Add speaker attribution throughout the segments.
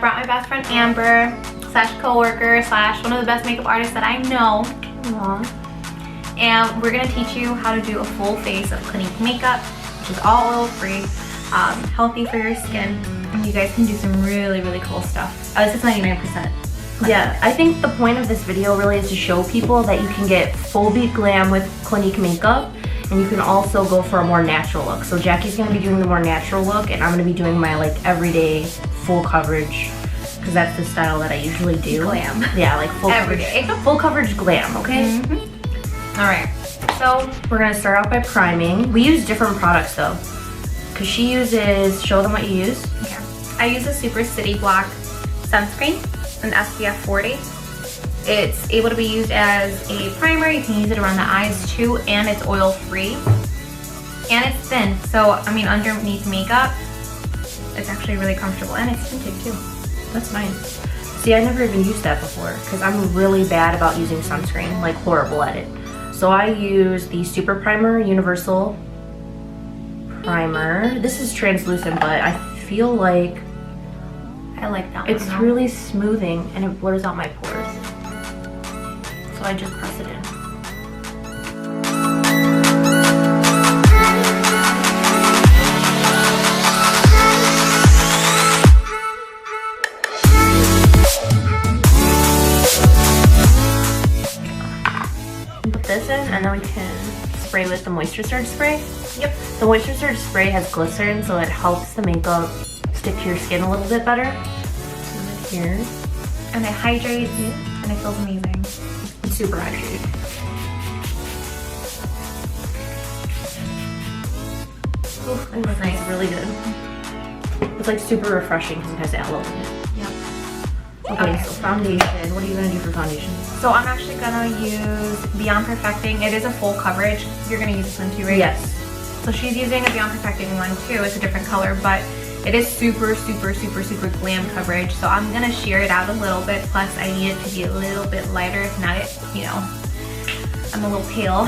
Speaker 1: brought my best friend Amber, slash co-worker, slash one of the best makeup artists that I know. Aww. And we're gonna teach you how to do a full face of Clinique makeup, which is all oil-free, healthy for your skin. And you guys can do some really, really cool stuff. Oh, this is 99%.
Speaker 2: Yeah, I think the point of this video really is to show people that you can get full beat glam with Clinique makeup, and you can also go for a more natural look. So Jackie's gonna be doing the more natural look, and I'm gonna be doing my like everyday full coverage, because that's the style that I usually do.
Speaker 1: Glam.
Speaker 2: Yeah, like full
Speaker 1: everyday.
Speaker 2: coverage. Full coverage glam, okay?
Speaker 1: All right.
Speaker 2: So we're gonna start out by priming. We use different products though, because she uses, show them what you use.
Speaker 1: Okay. I use a Super City Block sunscreen, an SPF 40. It's able to be used as a primer. You can use it around the eyes too, and it's oil free. And it's thin, so I mean underneath makeup, it's actually really comfortable, and it's tinted too.
Speaker 2: That's nice. See, I never even used that before, because I'm really bad about using sunscreen, like horrible at it. So I use the Super Primer Universal Primer. This is translucent, but I feel like
Speaker 1: I like that
Speaker 2: it's
Speaker 1: one.
Speaker 2: really smoothing and it blurs out my pores. So I just press it in. Put this in, and then we can spray with the Moisture Surge spray.
Speaker 1: Yep.
Speaker 2: The Moisture Surge spray has glycerin, so it helps the makeup stick to your skin a little bit better. Here.
Speaker 1: And it hydrates, and it feels amazing.
Speaker 2: It's super hydrated.
Speaker 1: Ooh, it was nice.
Speaker 2: It's really good. It's like super refreshing because it has aloe in it.
Speaker 1: Yep.
Speaker 2: Okay, so foundation. What are you gonna do for foundation?
Speaker 1: So I'm actually gonna use Beyond Perfecting. It is a full coverage. You're gonna use this one too, right?
Speaker 2: Yes.
Speaker 1: So she's using a Beyond Perfecting one too. It's a different color, but it is super, super, super, super glam coverage. So I'm gonna sheer it out a little bit. Plus I need it to be a little bit lighter. If not, you know, I'm a little pale.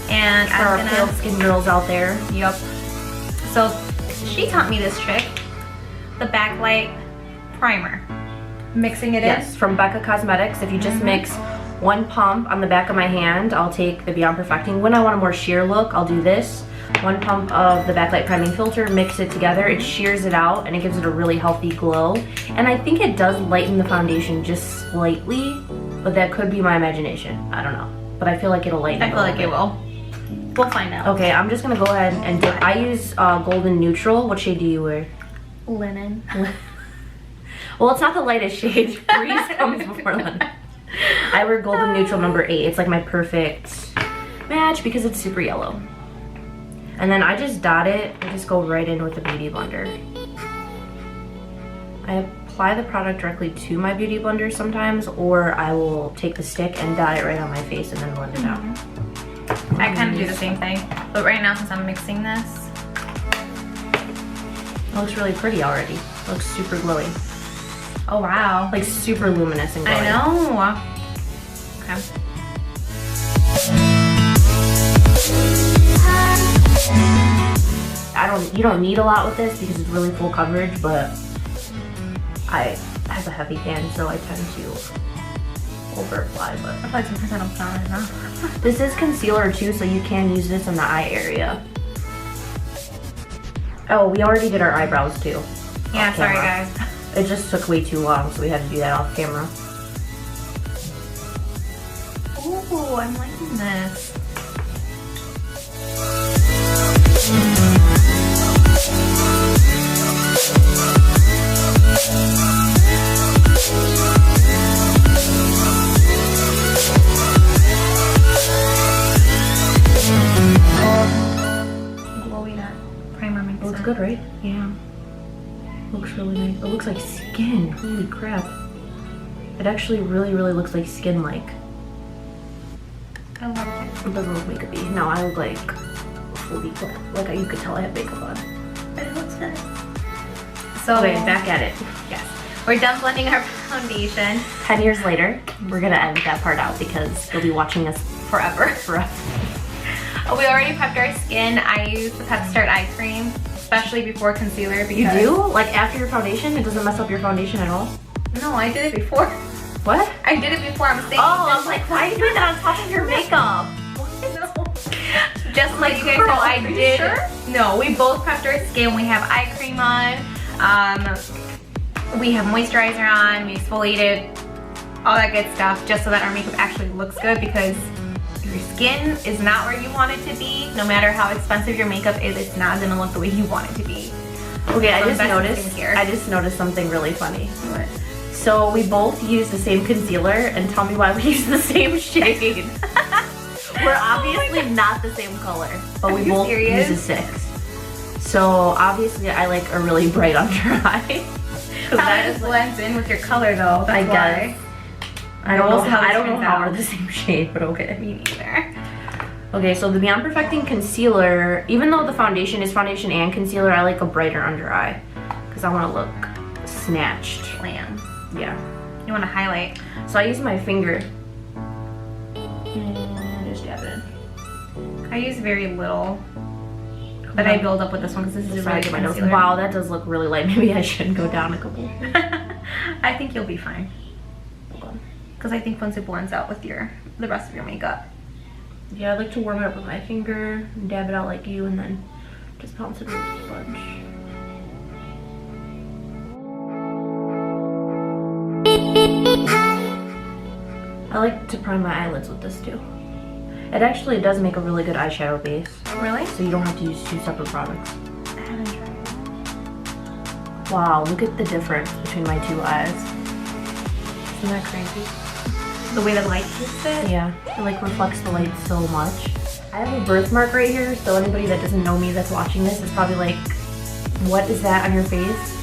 Speaker 1: And
Speaker 2: For our pale skin girls out there.
Speaker 1: Yep. So she taught me this trick. The backlight primer. Mixing it in.
Speaker 2: Yes, from Becca Cosmetics. If you just mix one pump on the back of my hand, I'll take the Beyond Perfecting. When I want a more sheer look, I'll do this. One pump of the backlight priming filter, mix it together. It shears it out and it gives it a really healthy glow. And I think it does lighten the foundation just slightly, but that could be my imagination. I don't know. But I feel like it'll lighten it.
Speaker 1: I feel like it will. We'll find out.
Speaker 2: Okay, I'm just gonna go ahead and dip. I use Golden Neutral. What shade do you wear?
Speaker 1: Linen.
Speaker 2: Well, it's not the lightest shade. Breeze comes before linen. I wear Golden Neutral number 8. It's like my perfect match because it's super yellow. And then I just dot it. I just go right in with the Beauty Blender. I apply the product directly to my Beauty Blender sometimes, or I will take the stick and dot it right on my face and then blend it out.
Speaker 1: I kind of do the same thing. But right now, since I'm mixing this,
Speaker 2: it looks really pretty already. It looks super glowy.
Speaker 1: oh wow.
Speaker 2: Like super luminous and glowy.
Speaker 1: I know. Okay.
Speaker 2: You don't need a lot with this because it's really full coverage, but I have a heavy hand, so I tend to over apply, but
Speaker 1: I feel like sometimes I don't sound enough.
Speaker 2: this is concealer too, so you can use this in the eye area. Oh, we already did our eyebrows too.
Speaker 1: Yeah,
Speaker 2: Off
Speaker 1: sorry
Speaker 2: camera.
Speaker 1: guys.
Speaker 2: It just took way too long, so we had to do that off camera.
Speaker 1: Ooh, I'm liking this. Glowy that primer makes
Speaker 2: It looks
Speaker 1: it.
Speaker 2: good, right?
Speaker 1: Yeah.
Speaker 2: Looks really nice. It looks like skin. Holy crap. It actually really, really looks like skin-like.
Speaker 1: I love it.
Speaker 2: It doesn't look makeup-y. No, I look like fully glam. Like you could tell I have makeup on.
Speaker 1: It looks good. So
Speaker 2: Okay, back at it.
Speaker 1: yes, we're done blending our foundation.
Speaker 2: 10 years later, we're gonna edit that part out because you'll be watching us
Speaker 1: Forever.
Speaker 2: forever.
Speaker 1: We already prepped our skin. I used the Pep Start eye cream. especially before concealer. Because
Speaker 2: you do? Like after your foundation? It doesn't mess up your foundation at all?
Speaker 1: No, I did it before.
Speaker 2: What?
Speaker 1: I did it before. I'm saying.
Speaker 2: Oh, I was like, why are you doing that on top of your makeup?
Speaker 1: No. Just like you guys know, I did. Sure? No, we both prepped our skin. We have eye cream on. We have moisturizer on. We exfoliated. All that good stuff, just so that our makeup actually looks good, because if your skin is not where you want it to be, no matter how expensive your makeup is, it's not gonna look the way you want it to be.
Speaker 2: Okay, I just noticed something really funny.
Speaker 1: What?
Speaker 2: So we both use the same concealer, and tell me why we use the same shade. We're obviously not the same color, but we both use a 6. So obviously I like a really bright under eye.
Speaker 1: That just blends in with your color though, that's
Speaker 2: I
Speaker 1: why.
Speaker 2: guess. I don't know how we're the same shade, but okay.
Speaker 1: Me neither.
Speaker 2: Okay, so the Beyond Perfecting Concealer, even though the foundation is foundation and concealer, I like a brighter under eye because I want to look snatched.
Speaker 1: Glam.
Speaker 2: Yeah.
Speaker 1: You want to highlight.
Speaker 2: So I use my finger and just dab it in.
Speaker 1: I use very little, but I build up with this one because this is a really good concealer.
Speaker 2: Wow, that does look really light. Maybe I should go down a couple.
Speaker 1: I think you'll be fine. Because I think once it blends out with the rest of your makeup.
Speaker 2: Yeah, I like to warm it up with my finger, and dab it out like you, and then just pounce it with a sponge. I like to prime my eyelids with this too. It actually does make a really good eyeshadow base.
Speaker 1: Really?
Speaker 2: So you don't have to use 2 separate products.
Speaker 1: I haven't tried it.
Speaker 2: Wow, look at the difference between my 2 eyes.
Speaker 1: Isn't that crazy? The way the light hits it?
Speaker 2: Yeah, it like reflects the light so much. I have a birthmark right here, so anybody that doesn't know me that's watching this is probably like, what is that on your face?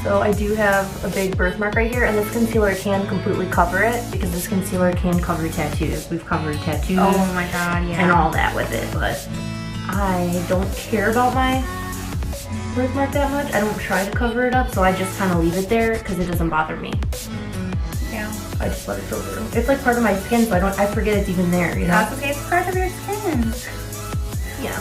Speaker 2: So I do have a big birthmark right here, and this concealer can completely cover it because this concealer can cover tattoos. We've covered tattoos.
Speaker 1: Oh my god, yeah.
Speaker 2: And all that with it, but I don't care about my birthmark that much. I don't try to cover it up, so I just kind of leave it there because it doesn't bother me.
Speaker 1: Yeah.
Speaker 2: I just let it go through. It's like part of my skin, so I forget it's even there, you know?
Speaker 1: That's okay, it's part of your skin.
Speaker 2: Yeah.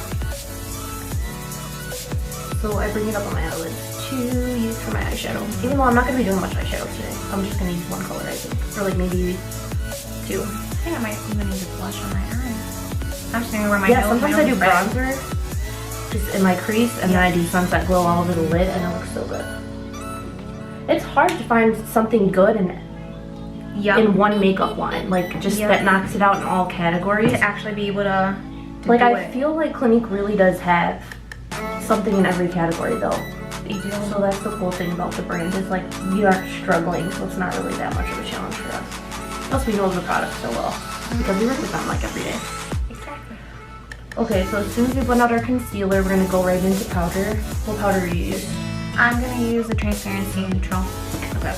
Speaker 2: So I bring it up on my eyelids to use for my eyeshadow. Even though I'm not going to be doing much eyeshadow today. I'm just going to use 1 color, I think. Or like maybe 2.
Speaker 1: I think I might even need to blush on my eyes. I'm just going to wear my
Speaker 2: Yeah, sometimes I do bronzer just in my crease, and then I do Sunset Glow all over the lid, and it looks so good. It's hard to find something good in one makeup line, like just that knocks it out in all categories.
Speaker 1: To actually be able to
Speaker 2: like I feel like Clinique really does have something in every category though.
Speaker 1: They do.
Speaker 2: So that's the cool thing about the brand is like we aren't struggling, so it's not really that much of a challenge for us. Plus we know the products so well because we work with them like every day.
Speaker 1: Exactly.
Speaker 2: Okay, so as soon as we blend out our concealer, we're gonna go right into powder. What powder do you use?
Speaker 1: I'm gonna use a transparency neutral.
Speaker 2: Okay.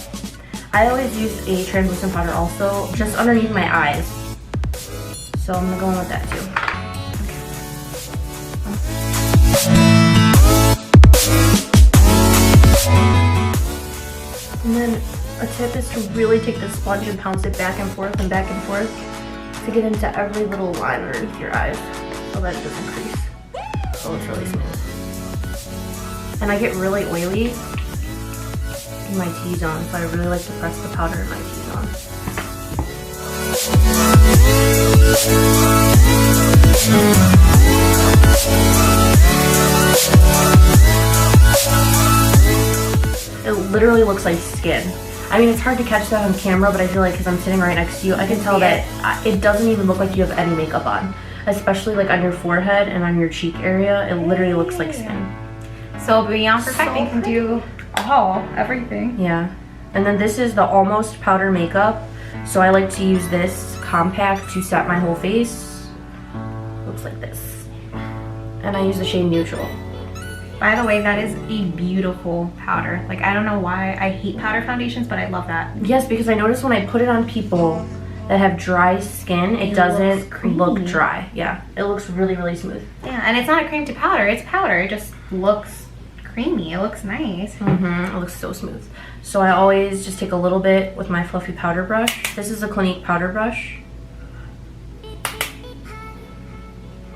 Speaker 2: I always use a translucent powder also, just underneath my eyes. So I'm gonna go in with that too. And then a tip is to really take the sponge and pounce it back and forth to get into every little line underneath your eyes so that it doesn't crease. So it's really smooth. And I get really oily in my T-zone, so I really like to press the powder in my T-zone. It literally looks like skin. I mean, it's hard to catch that on camera, but I feel like because I'm sitting right next to you, I can tell that it doesn't even look like you have any makeup on. Especially like on your forehead and on your cheek area, it literally looks like skin.
Speaker 1: So Beyond Perfecting can do everything.
Speaker 2: Yeah. And then this is the Almost Powder Makeup. So I like to use this compact to set my whole face. Looks like this. And I use the shade Neutral.
Speaker 1: By the way, that is a beautiful powder. Like, I don't know why I hate powder foundations, but I love that.
Speaker 2: Yes, because I noticed when I put it on people that have dry skin, it doesn't look dry. Yeah, it looks really, really smooth.
Speaker 1: Yeah, and it's not a cream to powder. It's powder. It just looks creamy. It looks nice.
Speaker 2: It looks so smooth. So I always just take a little bit with my fluffy powder brush. This is a Clinique powder brush.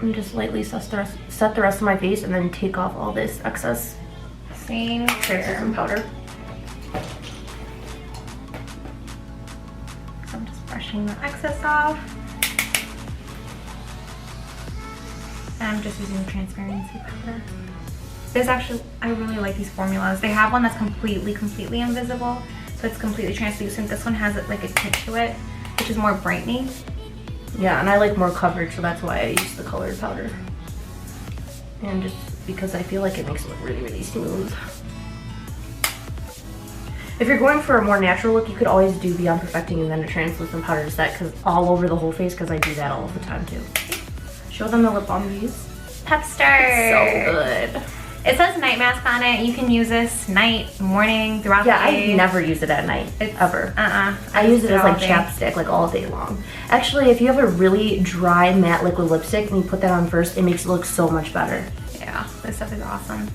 Speaker 2: And just lightly set the rest of my face and then take off all this excess
Speaker 1: Same
Speaker 2: translucent powder.
Speaker 1: So I'm just brushing the excess off. And I'm just using the transparency powder. There's actually, I really like these formulas. They have one that's completely invisible. So it's completely translucent. This one has like a tip to it, which is more brightening.
Speaker 2: Yeah, and I like more coverage, so that's why I use the colored powder. And just because I feel like it makes it look really, really smooth. If you're going for a more natural look, you could always do Beyond Perfecting and then a translucent powder to set all over the whole face, because I do that all the time too. Show them the lip balm we use.
Speaker 1: Pepster.
Speaker 2: It's so good.
Speaker 1: It says night mask on it. You can use this night, morning, throughout the day.
Speaker 2: Yeah, I never use it at night, ever. I use it as like chapstick, like all day long. Actually, if you have a really dry matte liquid lipstick and you put that on first, it makes it look so much better.
Speaker 1: Yeah, this stuff is awesome.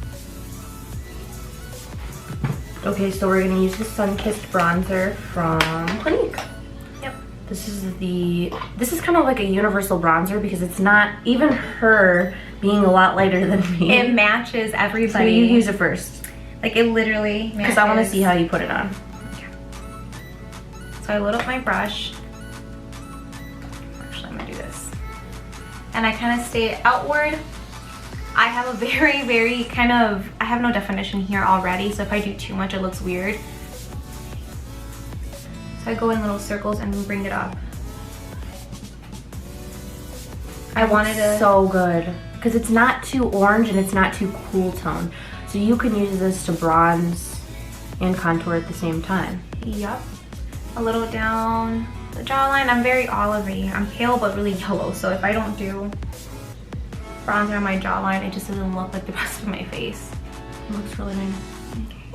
Speaker 2: Okay, so we're gonna use the Sunkist Bronzer from Clinique.
Speaker 1: Yep.
Speaker 2: This is kind of like a universal bronzer because it's not, even her being a lot lighter than me.
Speaker 1: It matches everybody.
Speaker 2: So you use it first.
Speaker 1: Like it literally matches.
Speaker 2: Because I want to see how you put it on.
Speaker 1: Okay. So I load up my brush. Actually, I'm gonna do this. And I kind of stay outward. I have a very kind of, I have no definition here already, so if I do too much, it looks weird. So I go in little circles and bring it up. I wanted to...
Speaker 2: So good. Because it's not too orange and it's not too cool tone. So you can use this to bronze and contour at the same time.
Speaker 1: Yep. A little down the jawline. I'm very olivey. I'm pale but really yellow, so if I don't do bronzer on my jawline, it just doesn't look like the rest of my face.
Speaker 2: It looks really nice.
Speaker 1: Okay.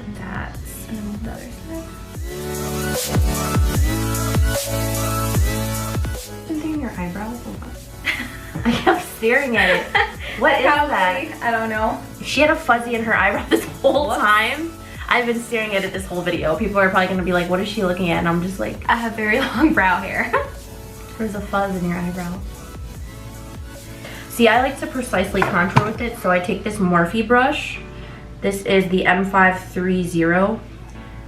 Speaker 1: And that's, and then the other side.
Speaker 2: Been doing your eyebrows? Hold on. I kept staring at it. What is that?
Speaker 1: I don't know.
Speaker 2: She had a fuzzy in her eyebrow this whole time. I've been staring at it this whole video. People are probably gonna be like, what is she looking at? And I'm just like,
Speaker 1: I have very long brow hair.
Speaker 2: There's a fuzz in your eyebrow. See, I like to precisely contour with it, so I take this Morphe brush. This is the M530,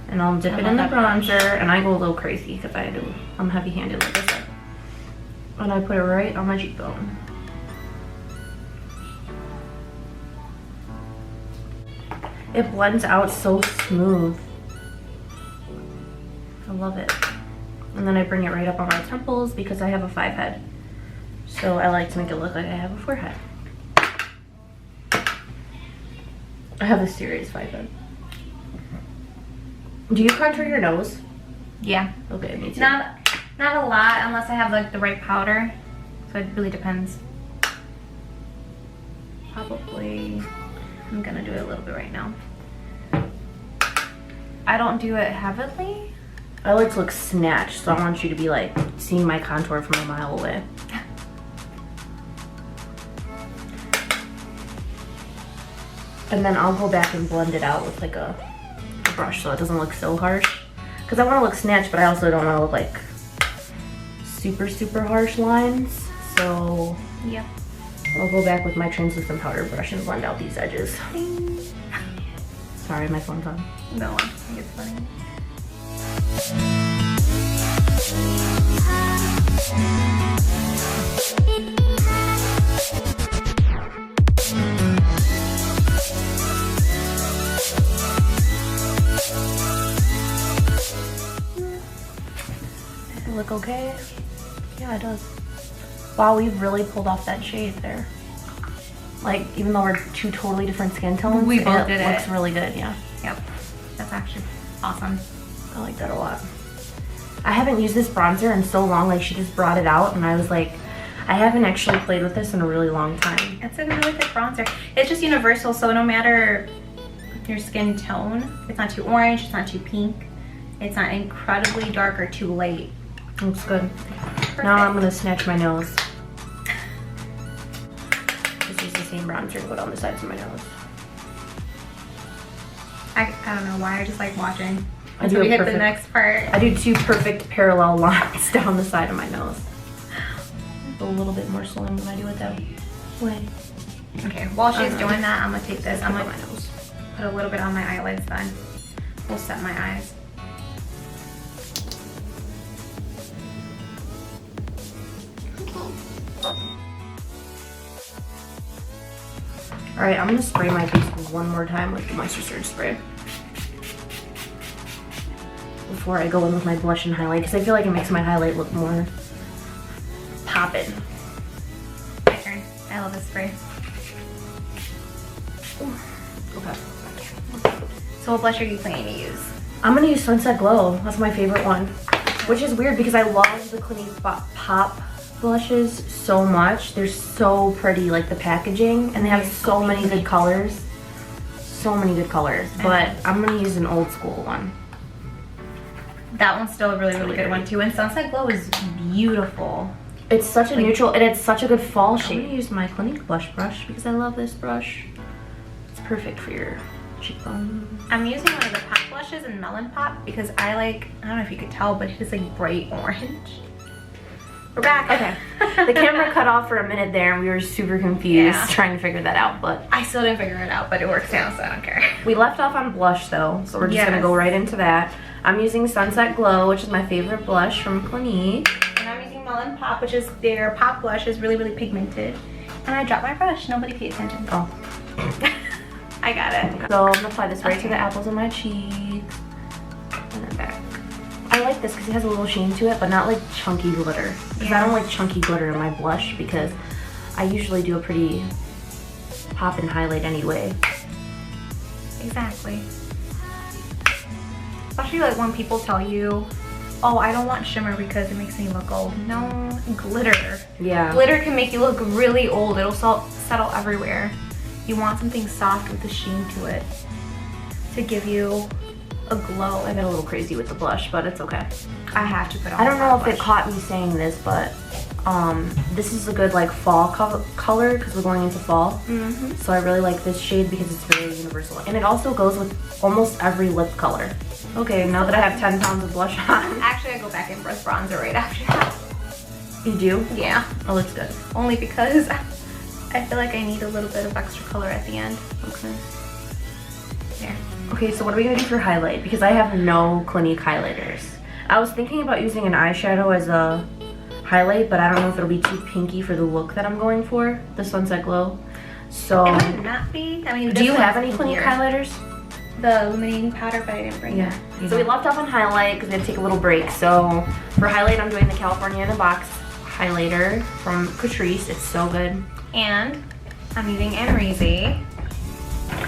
Speaker 2: and I'll dip it in the bronzer, and I go a little crazy because I'm heavy-handed like I said. And I put it right on my cheekbone. It blends out so smooth. I love it. And then I bring it right up on my temples because I have a 5 head. So I like to make it look like I have a 4 head. I have a serious 5 head. Do you contour your nose?
Speaker 1: Yeah.
Speaker 2: Okay, me too.
Speaker 1: Not a lot unless I have like the right powder. So it really depends. Probably, I'm gonna do it a little bit right now. I don't do it heavily.
Speaker 2: I like to look snatched, so I want you to be like seeing my contour from a mile away. And then I'll go back and blend it out with like a brush so it doesn't look so harsh. Because I want to look snatched, but I also don't want to look like super harsh lines. So
Speaker 1: yep.
Speaker 2: I'll go back with my translucent powder brush and blend out these edges. Ding. Sorry, my phone's on.
Speaker 1: No, I think it's funny.
Speaker 2: Does it look okay? Yeah, it does. Wow, we've really pulled off that shade there. Like, even though we're two totally different skin tones,
Speaker 1: we both did it.
Speaker 2: Looks really good, yeah.
Speaker 1: Yep, that's actually awesome.
Speaker 2: I like that a lot. I haven't used this bronzer in so long, like she just brought it out and I was like, I haven't actually played with this in a really long time.
Speaker 1: It's a really good bronzer. It's just universal, so no matter your skin tone, it's not too orange, it's not too pink, it's not incredibly dark or too light.
Speaker 2: Looks good.
Speaker 1: Perfect.
Speaker 2: Now I'm gonna snatch my nose. This is the same bronzer to put on the sides of my nose.
Speaker 1: I don't know why, I just like watching.
Speaker 2: Until
Speaker 1: we hit the next part.
Speaker 2: I do 2 perfect parallel lines down the side of my nose. a little bit more swollen than I do it that way.
Speaker 1: Okay, while she's doing that, I'm gonna take this. I'm gonna
Speaker 2: my nose.
Speaker 1: put a little bit on my eyelids then. We'll set my eyes.
Speaker 2: Alright, I'm gonna spray my face one more time with the Moisture Surge spray before I go in with my blush and highlight, because I feel like it makes my highlight look more poppin'.
Speaker 1: My turn. I love this spray.
Speaker 2: Okay.
Speaker 1: So what blush are you planning to use?
Speaker 2: I'm gonna use Sunset Glow. That's my favorite one. Which is weird because I love the Clinique Pop blushes so much. They're so pretty, like the packaging, and they have so many good colors. So many good colors. But I'm gonna use an old school one.
Speaker 1: That one's still a really good one too. And Sunset Glow is beautiful.
Speaker 2: It's such a neutral, and it's such a good fall shade. I'm gonna use my Clinique blush brush because I love this brush. It's perfect for your cheekbone.
Speaker 1: I'm using one of the Pop blushes in Melon Pop because I don't know if you could tell, but it is like bright orange. We're back.
Speaker 2: Okay. The camera cut off for a minute there and we were super confused trying to figure that out, but
Speaker 1: I still didn't figure it out, but it works now, so I don't care.
Speaker 2: we left off on blush though, so we're just gonna go right into that. I'm using Sunset Glow, which is my favorite blush from Clinique.
Speaker 1: And I'm using Melon Pop, which is their Pop blush, is really pigmented. And I dropped my brush. Nobody paid attention.
Speaker 2: Oh.
Speaker 1: I got it.
Speaker 2: So I'm gonna apply this right to the apples of my cheeks and then back. I like this because it has a little sheen to it, but not like chunky glitter. Because I don't like chunky glitter in my blush because I usually do a pretty pop and highlight anyway.
Speaker 1: Exactly. Especially like when people tell you, oh, I don't want shimmer because it makes me look old. No, glitter.
Speaker 2: Yeah.
Speaker 1: Glitter can make you look really old. It'll settle everywhere. You want something soft with a sheen to it to give you a glow.
Speaker 2: I got a little crazy with the blush, but it's okay.
Speaker 1: I have to put on
Speaker 2: I don't know if
Speaker 1: blush.
Speaker 2: it caught me saying this, but this is a good like fall color because we're going into fall. So I really like this shade because it's very universal. And it also goes with almost every lip color. Okay, now that I have 10 pounds of blush on.
Speaker 1: Actually, I go back and brush bronzer right after that.
Speaker 2: You do?
Speaker 1: Yeah.
Speaker 2: Oh, looks good.
Speaker 1: Only because I feel like I need a little bit of extra color at the end.
Speaker 2: Okay.
Speaker 1: There.
Speaker 2: Okay, so what are we gonna do for highlight? Because I have no Clinique highlighters. I was thinking about using an eyeshadow as a highlight, but I don't know if it'll be too pinky for the look that I'm going for, the Sunset Glow. So,
Speaker 1: It might not be. I mean,
Speaker 2: do you have any Clinique highlighters?
Speaker 1: The illuminating powder, but I didn't bring it.
Speaker 2: So we left off on highlight because we had to take a little break. So for highlight, I'm doing the California in a Box highlighter from Catrice. It's so good.
Speaker 1: And I'm using Enrize,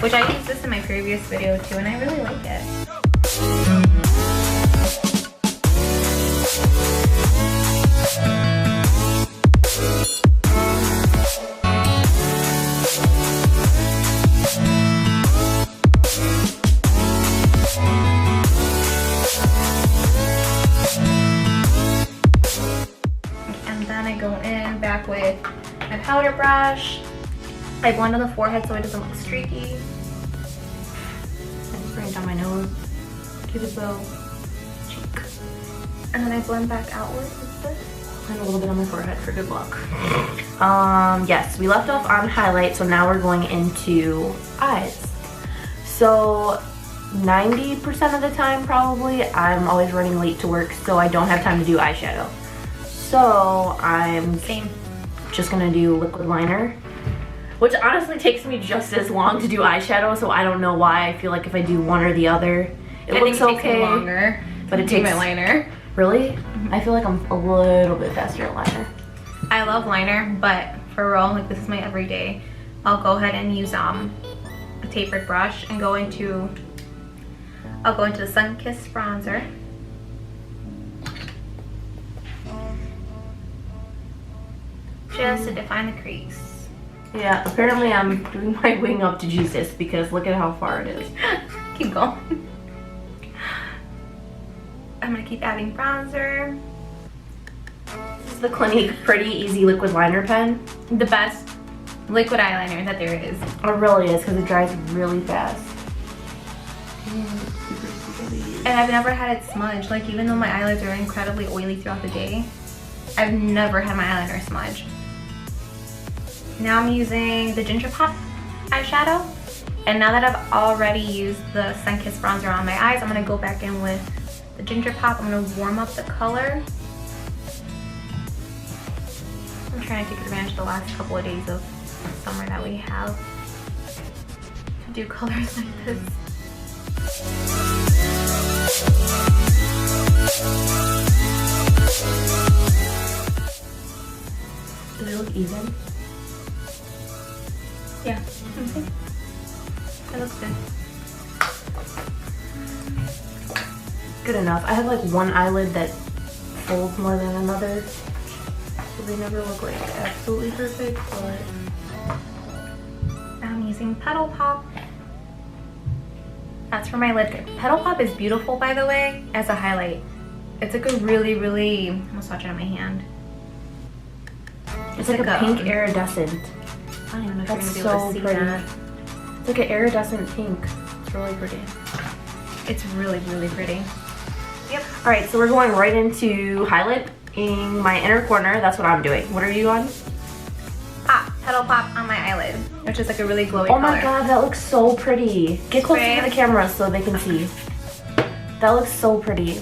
Speaker 1: which I used this in my previous video too, and I really like it. And then I go in back with my powder brush. I blend on the forehead so it doesn't look streaky.
Speaker 2: I just bring it down my nose, cupid's bow, cheek.
Speaker 1: And then I blend back outwards with this.
Speaker 2: And a little bit on my forehead for good luck. Yes, we left off on highlight, so now we're going into eyes. So 90% of the time probably, I'm always running late to work, so I don't have time to do eyeshadow. So I'm just gonna do liquid liner, which honestly takes me just as long to do eyeshadow, so I don't know why. I feel like if I do one or the other, it looks okay.
Speaker 1: Takes me longer,
Speaker 2: but it takes
Speaker 1: my liner.
Speaker 2: Really? I feel like I'm a little bit faster at liner.
Speaker 1: I love liner, but for real, like this is my everyday. I'll go ahead and use a tapered brush and I'll go into the Sunkist Bronzer. Just to define the crease.
Speaker 2: Yeah, apparently I'm doing my wing up to Jesus because look at how far it is.
Speaker 1: Keep going. I'm gonna keep adding bronzer.
Speaker 2: This is the Clinique Pretty Easy Liquid Liner Pen.
Speaker 1: The best liquid eyeliner that there is.
Speaker 2: It really is because it dries really fast.
Speaker 1: And I've never had it smudge. Like even though my eyelids are incredibly oily throughout the day, I've never had my eyeliner smudge. Now I'm using the Ginger Pop eyeshadow. And now that I've already used the Sunkist Bronzer on my eyes, I'm gonna go back in with the Ginger Pop. I'm gonna warm up the color. I'm trying to take advantage of the last couple of days of summer that we have to do colors like this.
Speaker 2: Does it look even?
Speaker 1: Yeah. That looks good.
Speaker 2: Good enough. I have like one eyelid that folds more than another, so they never look like absolutely perfect, but
Speaker 1: I'm using Petal Pop. That's for my lid. Petal Pop is beautiful, by the way, as a highlight. It's like a really, really, I'm gonna swatch it on my hand.
Speaker 2: it's like a pink iridescent.
Speaker 1: I don't even know if
Speaker 2: That's
Speaker 1: you're gonna
Speaker 2: so
Speaker 1: be able to see
Speaker 2: pretty.
Speaker 1: that.
Speaker 2: It's like an iridescent pink. It's really pretty.
Speaker 1: It's really, really pretty. Yep.
Speaker 2: All right, so we're going right into highlighting my inner corner. That's what I'm doing. What are you on?
Speaker 1: Petal Pop on my eyelid, which is like a really glowy
Speaker 2: Oh my
Speaker 1: color.
Speaker 2: god, that looks so pretty. Get closer
Speaker 1: Right.
Speaker 2: to the camera so they can see. That looks so pretty.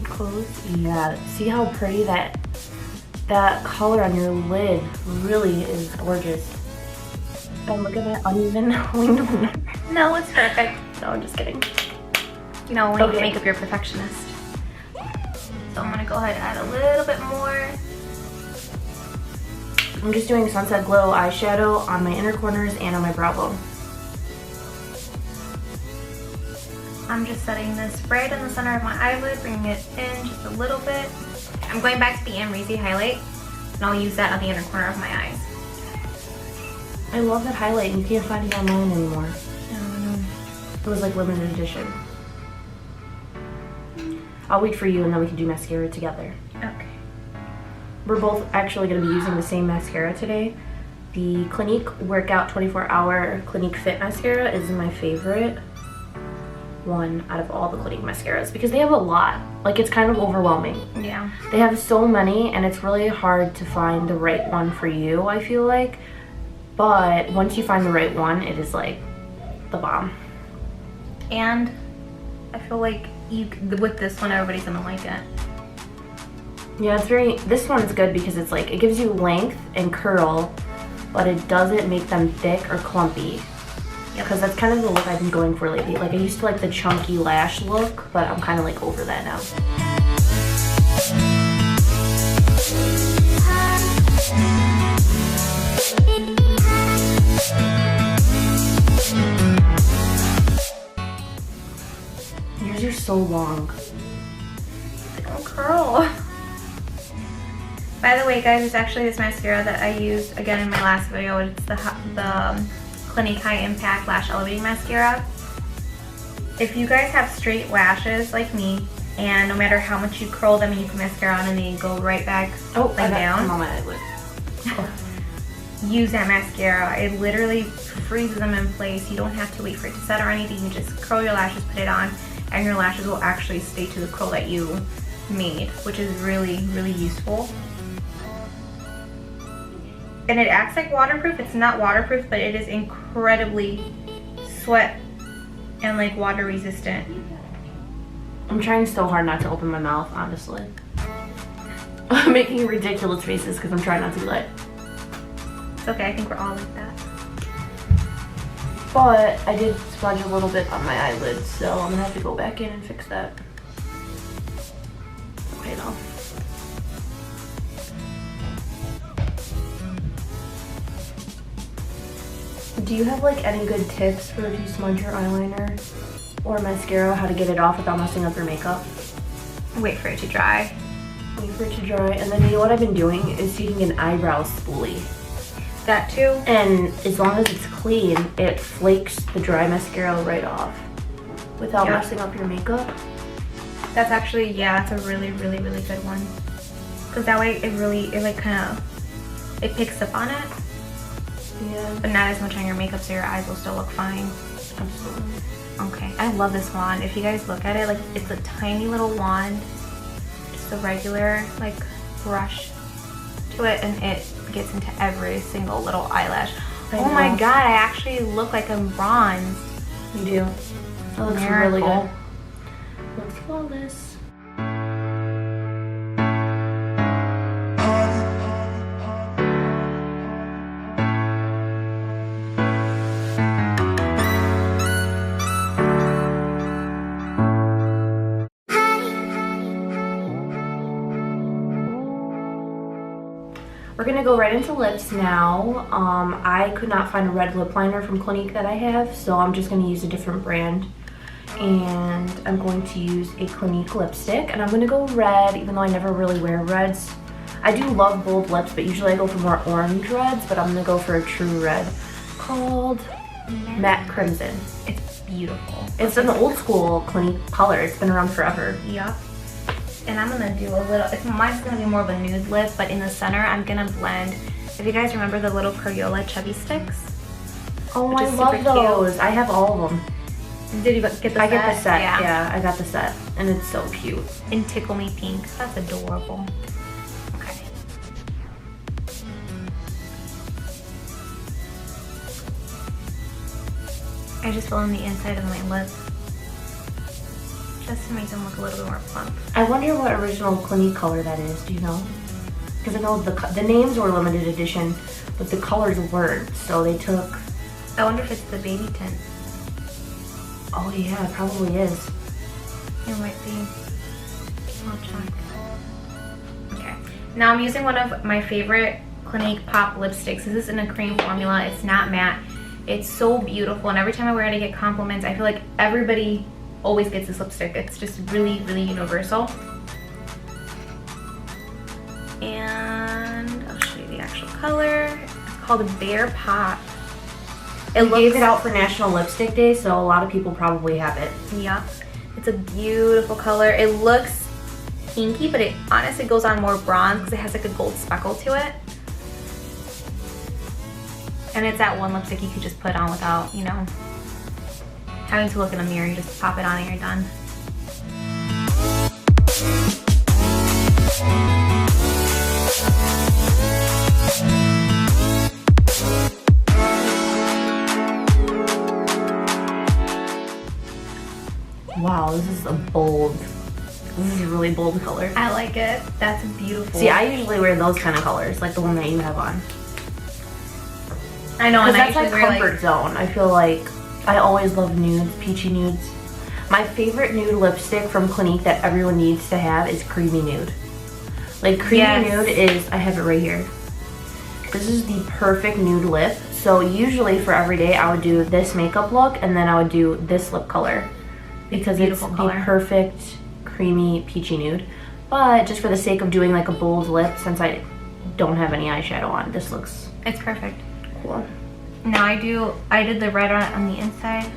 Speaker 2: Close. Yeah, see how pretty that color on your lid really is gorgeous. And look at that uneven winged one.
Speaker 1: No, it's perfect.
Speaker 2: No, I'm just kidding.
Speaker 1: You know, when you
Speaker 2: Okay.
Speaker 1: make up your perfectionist. So I'm gonna go ahead and add a little bit more.
Speaker 2: I'm just doing Sunset Glow eyeshadow on my inner corners and on my brow bone.
Speaker 1: I'm just setting this right in the center of my eyelid, bringing it in just a little bit. I'm going back to the Amrezy highlight, and I'll use that on the inner corner of my eyes.
Speaker 2: I love that highlight and you can't find it online anymore.
Speaker 1: No.
Speaker 2: It was like limited edition. I'll wait for you and then we can do mascara together.
Speaker 1: Okay.
Speaker 2: We're both actually going to be using the same mascara today. The Clinique Workout 24-Hour Clinique Fit Mascara is my favorite one out of all the Clinique mascaras because they have a lot. Like, it's kind of overwhelming.
Speaker 1: Yeah.
Speaker 2: They have so many and it's really hard to find the right one for you, I feel like. But once you find the right one, it is like the bomb.
Speaker 1: And I feel like with this one, everybody's gonna like it.
Speaker 2: Yeah, this one is good because it's like, it gives you length and curl, but it doesn't make them thick or clumpy. Because that's kind of the look I've been going for lately. Like, I used to like the chunky lash look, but I'm kind of like over that now. Yours are so long.
Speaker 1: They don't curl. By the way, guys, it's actually this mascara that I used again in my last video. It's the Clinique High Impact Lash Elevating Mascara. If you guys have straight lashes like me, and no matter how much you curl them and you put mascara on and they go right back down,
Speaker 2: on my eyelid.
Speaker 1: use that mascara. It literally freezes them in place. You don't have to wait for it to set or anything. You just curl your lashes, put it on, and your lashes will actually stay to the curl that you made, which is really, really useful. And it acts like waterproof. It's not waterproof, but it is incredibly sweat and like water resistant.
Speaker 2: I'm trying so hard not to open my mouth, honestly. I'm making ridiculous faces because I'm trying not to be like.
Speaker 1: It's okay, I think we're all like that.
Speaker 2: But I did smudge a little bit on my eyelids, so I'm gonna have to go back in and fix that. Okay, though. Do you have like any good tips for if you smudge your eyeliner or mascara, how to get it off without messing up your makeup?
Speaker 1: Wait for it to dry.
Speaker 2: Wait for it to dry, and then you know what I've been doing is using an eyebrow spoolie.
Speaker 1: That too.
Speaker 2: And as long as it's clean, it flakes the dry mascara right off without messing up your makeup.
Speaker 1: That's actually, yeah, that's a really, really, really good one. Because that way it like kind of, it picks up on it.
Speaker 2: Yeah.
Speaker 1: But not as much on your makeup, so your eyes will still look fine.
Speaker 2: Absolutely.
Speaker 1: Okay, I love this wand. If you guys look at it, like it's a tiny little wand, just a regular like brush to it, and it gets into every single little eyelash. Oh my god, I actually look like I'm bronzed.
Speaker 2: You do. That looks really good. Looks flawless. We're gonna go right into lips now. I could not find a red lip liner from Clinique that I have, so I'm just gonna use a different brand. And I'm going to use a Clinique lipstick, and I'm gonna go red, even though I never really wear reds. I do love bold lips, but usually I go for more orange reds, but I'm gonna go for a true red called Matte Crimson.
Speaker 1: It's beautiful.
Speaker 2: It's an old school Clinique color. It's been around forever.
Speaker 1: Yep. And I'm gonna do a little, mine's gonna be more of a nude lip, but in the center I'm gonna blend, if you guys remember the little Crayola chubby sticks.
Speaker 2: Oh, I love those. Cute. I have all of them.
Speaker 1: Did you get the set?
Speaker 2: I get the set, yeah, I got the set. And it's so cute.
Speaker 1: In Tickle Me Pink. That's adorable. Okay. I just fill in the inside of my lip, just to make them look a little bit more plump.
Speaker 2: I wonder what original Clinique color that is, do you know? Because I know the names were limited edition, but the colors weren't, so they took...
Speaker 1: I wonder if it's the baby tint.
Speaker 2: Oh yeah, it probably is.
Speaker 1: It might be. I'll check. Okay. Now I'm using one of my favorite Clinique Pop lipsticks. This is in a cream formula. It's not matte. It's so beautiful, and every time I wear it I get compliments. I feel like everybody always gets this lipstick. It's just really, really universal. And I'll show you the actual color. It's called a Bear Pop.
Speaker 2: It gave it out for National Lipstick Day, so a lot of people probably have it.
Speaker 1: Yep. It's a beautiful color. It looks pinky, but it honestly goes on more bronze because it has like a gold speckle to it. And it's that one lipstick you could just put on without, you know, having to look in a mirror. You just pop it on and you're done.
Speaker 2: Wow, this is a really bold color.
Speaker 1: I like it. That's beautiful.
Speaker 2: See, I usually wear those kind of colors, like the one that you have on.
Speaker 1: I know, and
Speaker 2: that's like comfort zone. I feel like I always love nudes, peachy nudes. My favorite nude lipstick from Clinique that everyone needs to have is Creamy Nude. Like Creamy Nude is, I have it right here. This is the perfect nude lip. So usually for every day I would do this makeup look, and then I would do this lip color. Because it's the perfect creamy peachy nude. But just for the sake of doing like a bold lip, since I don't have any eyeshadow on, this looks...
Speaker 1: It's perfect.
Speaker 2: Cool.
Speaker 1: Now I did the red on the inside.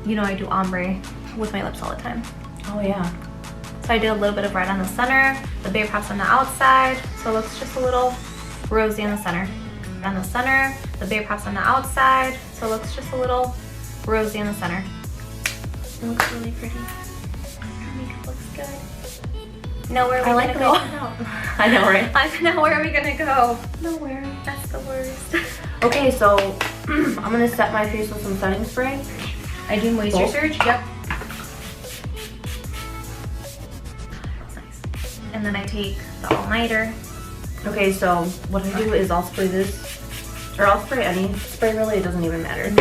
Speaker 1: You know I do ombre with my lips all the time.
Speaker 2: Oh yeah.
Speaker 1: So I did a little bit of red on the center, the Bear Pops on the outside, so it looks just a little rosy in the center. On the center, the Bear Pops on the outside, so it looks just a little rosy in the center. It looks really pretty. Our makeup looks good. Now where are we gonna go?
Speaker 2: I know, right?
Speaker 1: Now where are we gonna go? Nowhere. That's the worst.
Speaker 2: Okay, so I'm gonna set my face with some setting spray.
Speaker 1: I do moisture surge. Yep. That's nice. And then I take the all-nighter.
Speaker 2: Okay, so what I do is I'll spray this, or I'll spray any spray really, it doesn't even matter.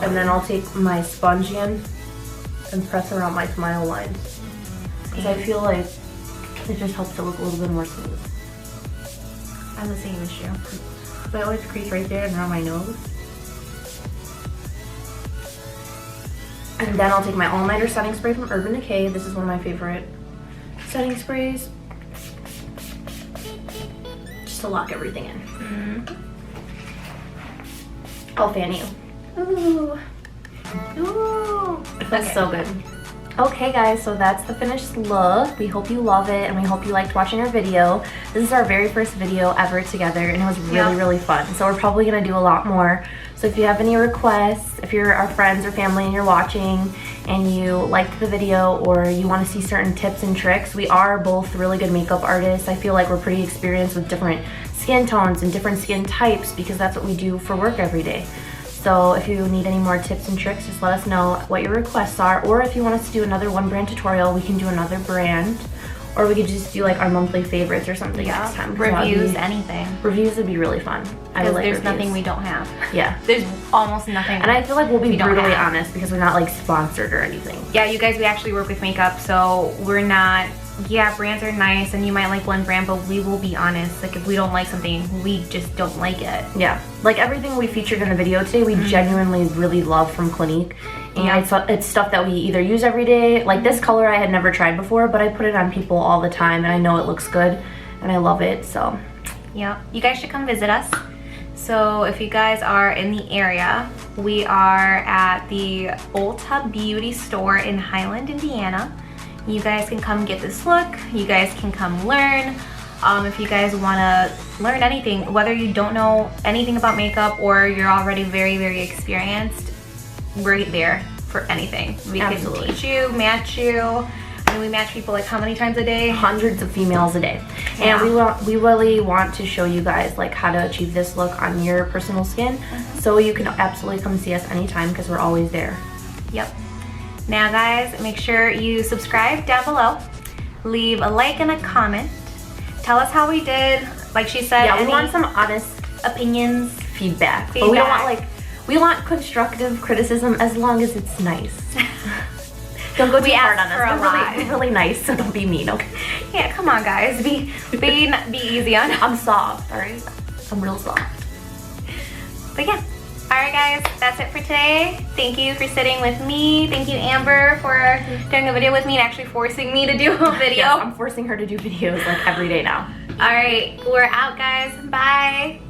Speaker 2: And then I'll take my sponge in and press around my smile lines. Because I feel like it just helps it look a little bit more smooth.
Speaker 1: I have the same issue.
Speaker 2: But I always crease right there and around my nose. And then I'll take my all-nighter setting spray from Urban Decay. This is one of my favorite setting sprays. Just to lock everything in.
Speaker 1: Mm-hmm.
Speaker 2: I'll fan you.
Speaker 1: Ooh. Ooh.
Speaker 2: It feels so good. Okay guys, so that's the finished look. We hope you love it and we hope you liked watching our video. This is our very first video ever together and it was really fun. So we're probably gonna do a lot more. So if you have any requests, if you're our friends or family and you're watching and you liked the video or you want to see certain tips and tricks, we are both really good makeup artists. I feel like we're pretty experienced with different skin tones and different skin types because that's what we do for work every day. So if you need any more tips and tricks, just let us know what your requests are, or if you want us to do another one brand tutorial, we can do another brand, or we could just do like our monthly favorites or something next time.
Speaker 1: Reviews, anything.
Speaker 2: Reviews would be really fun. I would like
Speaker 1: there's
Speaker 2: reviews.
Speaker 1: nothing we don't have.
Speaker 2: Yeah.
Speaker 1: There's almost nothing.
Speaker 2: And I feel like we'll be brutally honest because we're not like sponsored or anything.
Speaker 1: Yeah, you guys, we actually work with makeup, so we're not, yeah, brands are nice and you might like one brand, but we will be honest. Like if we don't like something, we just don't like it.
Speaker 2: Yeah. Like everything we featured in the video today, we genuinely really love from Clinique. And it's stuff that we either use every day. Like this color I had never tried before, but I put it on people all the time and I know it looks good and I love it, so.
Speaker 1: Yeah, you guys should come visit us. So if you guys are in the area, we are at the Ulta Beauty store in Highland, Indiana. You guys can come get this look. You guys can come learn. If you guys want to learn anything, whether you don't know anything about makeup or you're already very experienced, we're there for anything. We can teach you, match you. I mean, we match people like how many times a day?
Speaker 2: Hundreds of females a day. And we really want to show you guys like how to achieve this look on your personal skin. So you can absolutely come see us anytime because we're always there.
Speaker 1: Yep. Now guys, make sure you subscribe down below. Leave a like and a comment. Tell us how we did. Like she said,
Speaker 2: yeah, we want some honest
Speaker 1: opinions,
Speaker 2: feedback. But we don't want like, we want constructive criticism as long as it's nice. Don't go too hard on us. We're really nice, so don't be mean, okay?
Speaker 1: Yeah, come on guys, be easy on us.
Speaker 2: I'm soft, alright? I'm real soft.
Speaker 1: But yeah. Alright guys, that's it for today. Thank you for sitting with me. Thank you, Amber, for doing a video with me and actually forcing me to do a video.
Speaker 2: Yes, I'm forcing her to do videos like every day now.
Speaker 1: Alright, we're out guys. Bye.